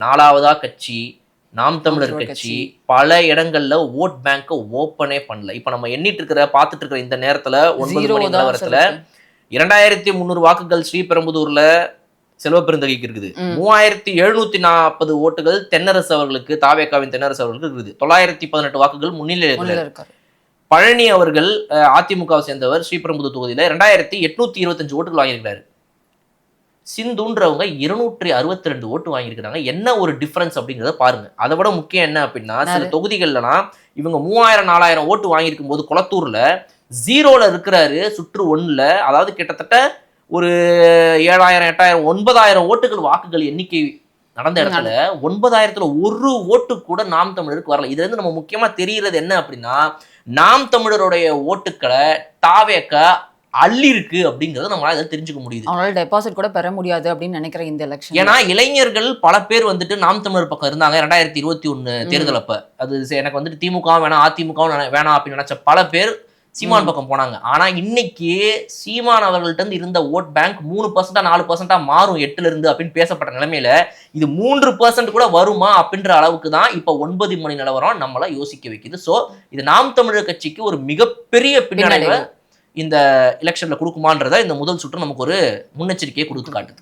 4வதா கட்சி நாம் தமிழர் கட்சி பல இடங்கள்ல ஓட் பேங்க் ஓப்பனே பண்ணல. இப்ப நம்ம பார்த்துட்டு இருக்கிற இந்த நேரத்துல 9 மணி நிலவரத்துல 2300 வாக்குகள் ஸ்ரீபெரும்புதூர்ல செல்வ பெருந்தகைக்கு இருக்குது. 3740 ஓட்டுகள் தென்னரசு அவர்களுக்கு, தாவேகாவின் தென்னரசு அவர்களுக்கு இருக்குது. 918 வாக்குகள் முன்னிலையில் இருக்காரு. பழனி அவர்கள் அதிமுகவை சேர்ந்தவர் ஸ்ரீபெரும்புதூர் தொகுதியில 2825 ஓட்டுகள் வாங்கியிருக்கிறாரு. சிந்துன்றவங்க 262 ஓட்டு வாங்கியிருக்கிறாங்க. என்ன ஒரு டிஃபரன்ஸ் அப்படிங்கிறத பாருங்க. அதை விட முக்கியம் என்ன அப்படின்னா, சில தொகுதிகள்லாம் இவங்க 3000-4000 ஓட்டு வாங்கியிருக்கும் போது குளத்தூர்ல 0ல இருக்கிறாரு சுற்று 1ல. அதாவது கிட்டத்தட்ட ஒரு 7000-8000 9000 ஓட்டுகள் வாக்குகள் எண்ணிக்கை நடந்த இடத்துல 9000த்துல ஒரு ஓட்டு கூட நாம் தமிழருக்கு வரல. இதுல இருந்து நம்ம முக்கியமா தெரிகிறது என்ன அப்படின்னா, நாம் தமிழருடைய ஓட்டுக்களை தாவேக அள்ளி இருக்கு அப்படிங்கறத நம்மளால தெரிஞ்சுக்க முடியுது. அவங்களால டெபாசிட் கூட பெற முடியாது அப்படின்னு நினைக்கிறேன் இந்த எலெக்ஷன். ஏன்னா இளைஞர்கள் பல பேர் வந்துட்டு நாம் தமிழர் பக்கம் இருந்தாங்க 2021 தேர்தல் அப்ப. அது எனக்கு வந்துட்டு திமுக வேணாம் அதிமுக வேணாம் அப்படின்னு நினைச்ச பல பேர் சீமான் பக்கம் போனாங்க. ஆனா இன்னைக்கு சீமான் அவர்கள்ட்ட இருந்து இருந்த ஓட் பேங்க் 3% 4% மாறும் 8ல இருந்து அப்படின்னு பேசப்பட்ட நிலைமையில இது 3% கூட வருமா அப்படின்ற அளவுக்கு தான் இப்ப 9 மணி நிலவரம் நம்மள யோசிக்க வைக்குது. சோ இது நாம் தமிழர் கட்சிக்கு ஒரு மிகப்பெரிய பின்னடைவை இந்த எலெக்ஷன்ல கொடுக்குமான்றத இந்த முதல் சுற்று நமக்கு ஒரு முன்னெச்சரிக்கையை கொடுத்து காட்டுது.